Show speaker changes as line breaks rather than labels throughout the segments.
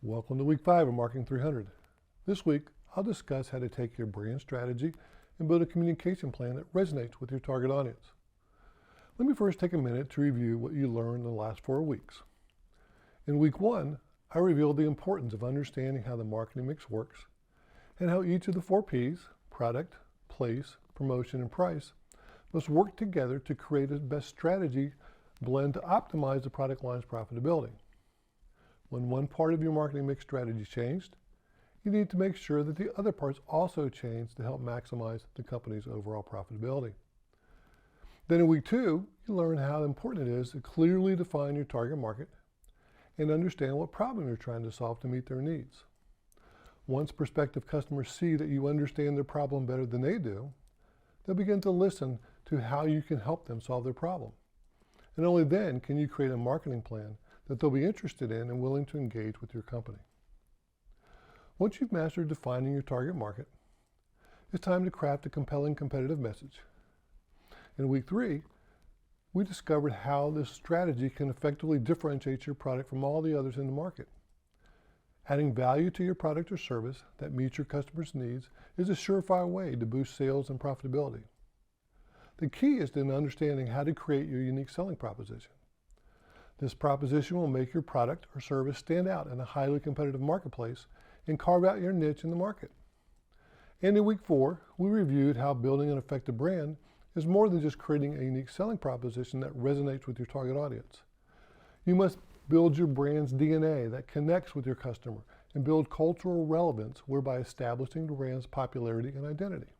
Welcome to week 5 of Marketing 300. This week, I'll discuss how to take your brand strategy and build a communication plan that resonates with your target audience. Let me first take a minute to review what you learned in the last 4 weeks. In week 1, I revealed the importance of understanding how the marketing mix works and how each of the 4 P's, product, place, promotion, and price, must work together to create a best strategy blend to optimize the product line's profitability. When one part of your marketing mix strategy changed, you need to make sure that the other parts also change to help maximize the company's overall profitability. Then in week 2, you learn how important it is to clearly define your target market and understand what problem you're trying to solve to meet their needs. Once prospective customers see that you understand their problem better than they do, they'll begin to listen to how you can help them solve their problem. And only then can you create a marketing plan that they'll be interested in and willing to engage with your company. Once you've mastered defining your target market, it's time to craft a compelling competitive message. In week 3, we discovered how this strategy can effectively differentiate your product from all the others in the market. Adding value to your product or service that meets your customers' needs is a surefire way to boost sales and profitability. The key is in understanding how to create your unique selling proposition. This proposition will make your product or service stand out in a highly competitive marketplace and carve out your niche in the market. And in week 4, we reviewed how building an effective brand is more than just creating a unique selling proposition that resonates with your target audience. You must build your brand's DNA that connects with your customer and build cultural relevance, whereby establishing the brand's popularity and identity.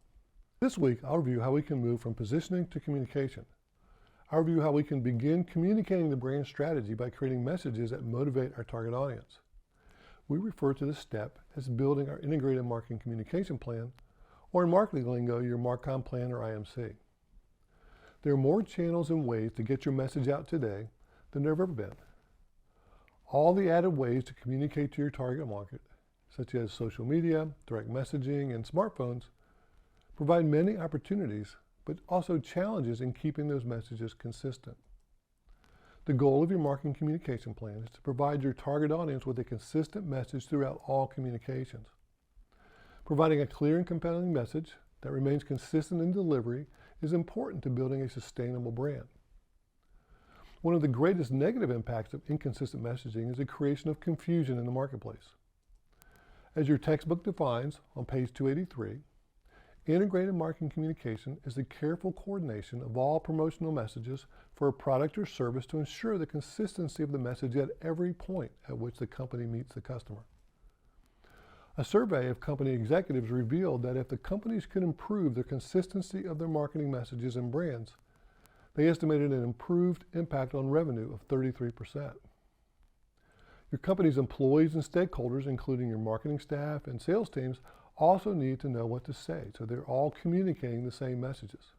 This week, I'll review how we can move from positioning to communication. I'll review how we can begin communicating the brand strategy by creating messages that motivate our target audience. We refer to this step as building our integrated marketing communication plan, or in marketing lingo, your MarCom plan or IMC. There are more channels and ways to get your message out today than there have ever been. All the added ways to communicate to your target market, such as social media, direct messaging, and smartphones, provide many opportunities but also challenges in keeping those messages consistent. The goal of your marketing communication plan is to provide your target audience with a consistent message throughout all communications. Providing a clear and compelling message that remains consistent in delivery is important to building a sustainable brand. One of the greatest negative impacts of inconsistent messaging is the creation of confusion in the marketplace. As your textbook defines on page 283, integrated marketing communication is the careful coordination of all promotional messages for a product or service to ensure the consistency of the message at every point at which the company meets the customer. A survey of company executives revealed that if the companies could improve the consistency of their marketing messages and brands, they estimated an improved impact on revenue of 33%. Your company's employees and stakeholders, including your marketing staff and sales teams, also need to know what to say, so they're all communicating the same messages.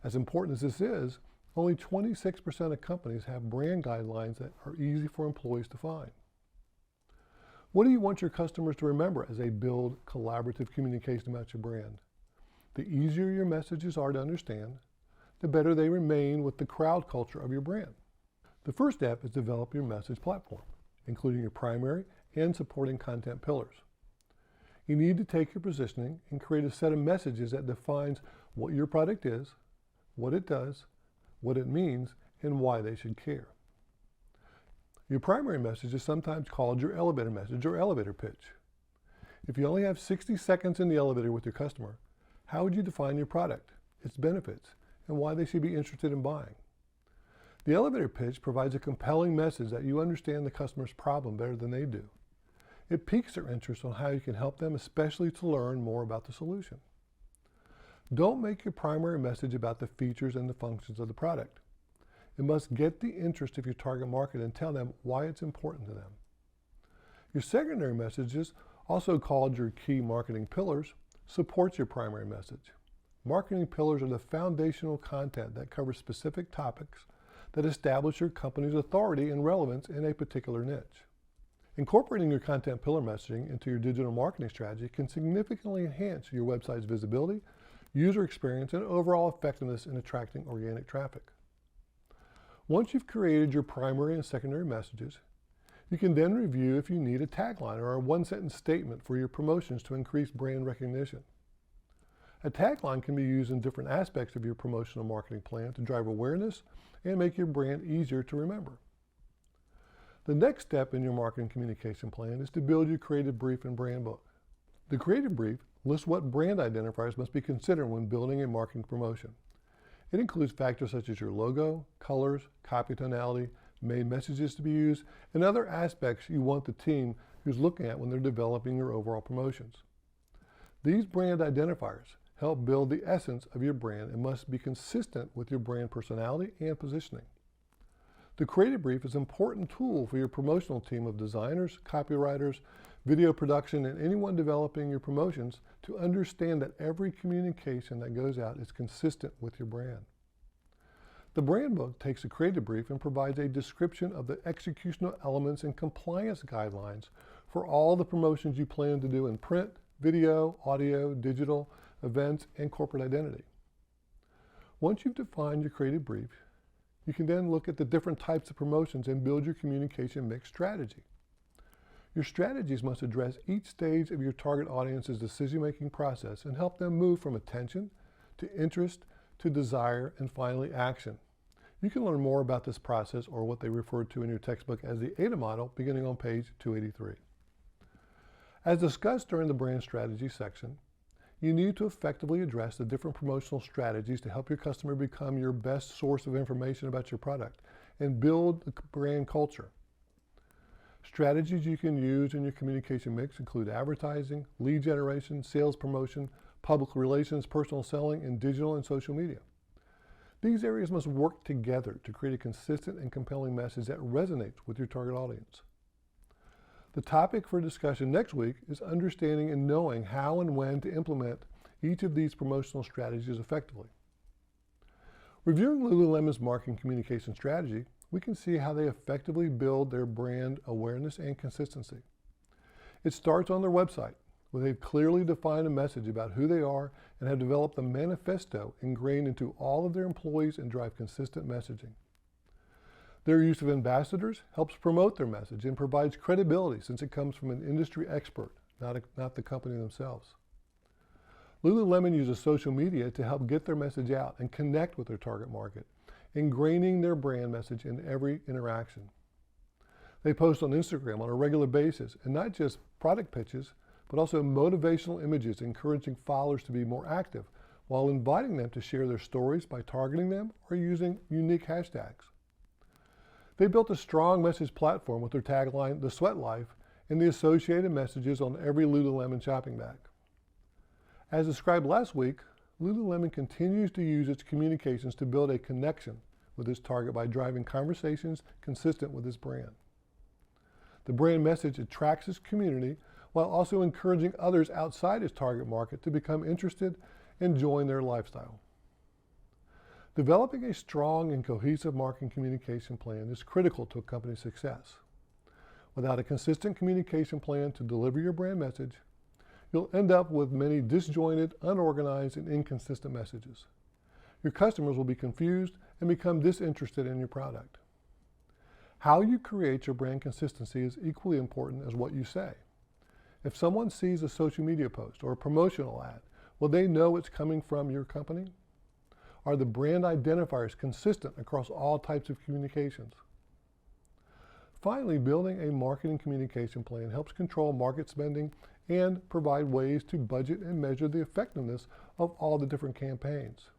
As important as this is, only 26% of companies have brand guidelines that are easy for employees to find. What do you want your customers to remember as they build collaborative communication about your brand? The easier your messages are to understand, the better they remain with the crowd culture of your brand. The first step is develop your message platform, including your primary and supporting content pillars. You need to take your positioning and create a set of messages that defines what your product is, what it does, what it means, and why they should care. Your primary message is sometimes called your elevator message or elevator pitch. If you only have 60 seconds in the elevator with your customer, how would you define your product, its benefits, and why they should be interested in buying? The elevator pitch provides a compelling message that you understand the customer's problem better than they do. It piques their interest on how you can help them, especially to learn more about the solution. Don't make your primary message about the features and the functions of the product. It must get the interest of your target market and tell them why it's important to them. Your secondary messages, also called your key marketing pillars, supports your primary message. Marketing pillars are the foundational content that covers specific topics that establish your company's authority and relevance in a particular niche. Incorporating your content pillar messaging into your digital marketing strategy can significantly enhance your website's visibility, user experience, and overall effectiveness in attracting organic traffic. Once you've created your primary and secondary messages, You can then review if you need a tagline or a one-sentence statement for your promotions to increase brand recognition. A tagline can be used in different aspects of your promotional marketing plan to drive awareness and make your brand easier to remember. The next step in your marketing communication plan is to build your creative brief and brand book. The creative brief lists what brand identifiers must be considered when building a marketing promotion. It includes factors such as your logo, colors, copy tonality, main messages to be used, and other aspects you want the team who's looking at when they're developing your overall promotions. These brand identifiers help build the essence of your brand and must be consistent with your brand personality and positioning. The creative brief is an important tool for your promotional team of designers, copywriters, video production, and anyone developing your promotions to understand that every communication that goes out is consistent with your brand. The brand book takes a creative brief and provides a description of the executional elements and compliance guidelines for all the promotions you plan to do in print, video, audio, digital, events, and corporate identity. Once you've defined your creative brief, you can then look at the different types of promotions and build your communication mix strategy. Your strategies must address each stage of your target audience's decision-making process and help them move from attention to interest to desire and finally action. You can learn more about this process or what they refer to in your textbook as the AIDA model beginning on page 283. As discussed during the brand strategy section, you need to effectively address the different promotional strategies to help your customer become your best source of information about your product and build the brand culture. Strategies you can use in your communication mix include advertising, lead generation, sales promotion, public relations, personal selling, and digital and social media. These areas must work together to create a consistent and compelling message that resonates with your target audience. The topic for discussion next week is understanding and knowing how and when to implement each of these promotional strategies effectively. Reviewing Lululemon's marketing communication strategy, we can see how they effectively build their brand awareness and consistency. It starts on their website, where they've clearly defined a message about who they are and have developed a manifesto ingrained into all of their employees and drive consistent messaging. Their use of ambassadors helps promote their message and provides credibility since it comes from an industry expert, not the company themselves. Lululemon uses social media to help get their message out and connect with their target market, ingraining their brand message in every interaction. They post on Instagram on a regular basis, and not just product pitches, but also motivational images encouraging followers to be more active while inviting them to share their stories by targeting them or using unique hashtags. They built a strong message platform with their tagline, "The Sweat Life," and the associated messages on every Lululemon shopping bag. As described last week, Lululemon continues to use its communications to build a connection with its target by driving conversations consistent with its brand. The brand message attracts its community while also encouraging others outside its target market to become interested and join their lifestyle. Developing a strong and cohesive marketing communication plan is critical to a company's success. Without a consistent communication plan to deliver your brand message, you'll end up with many disjointed, unorganized, and inconsistent messages. Your customers will be confused and become disinterested in your product. How you create your brand consistency is equally important as what you say. If someone sees a social media post or a promotional ad, will they know it's coming from your company? Are the brand identifiers consistent across all types of communications? Finally, building a marketing communication plan helps control market spending and provide ways to budget and measure the effectiveness of all the different campaigns.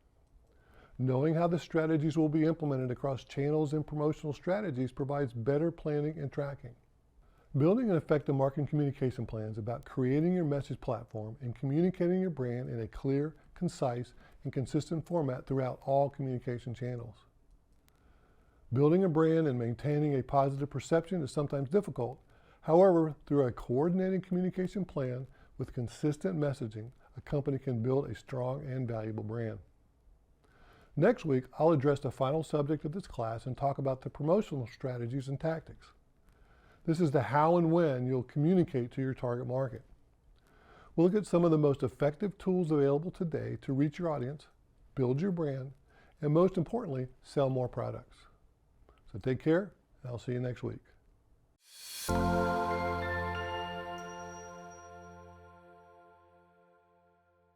Knowing how the strategies will be implemented across channels and promotional strategies provides better planning and tracking. Building an effective marketing communication plan is about creating your message platform and communicating your brand in a clear, concise, and consistent format throughout all communication channels. Building a brand and maintaining a positive perception is sometimes difficult. However, through a coordinated communication plan with consistent messaging, a company can build a strong and valuable brand. Next week, I'll address the final subject of this class and talk about the promotional strategies and tactics. This is the how and when you'll communicate to your target market. We'll look at some of the most effective tools available today to reach your audience, build your brand, and most importantly, sell more products. So take care, and I'll see you next week. you.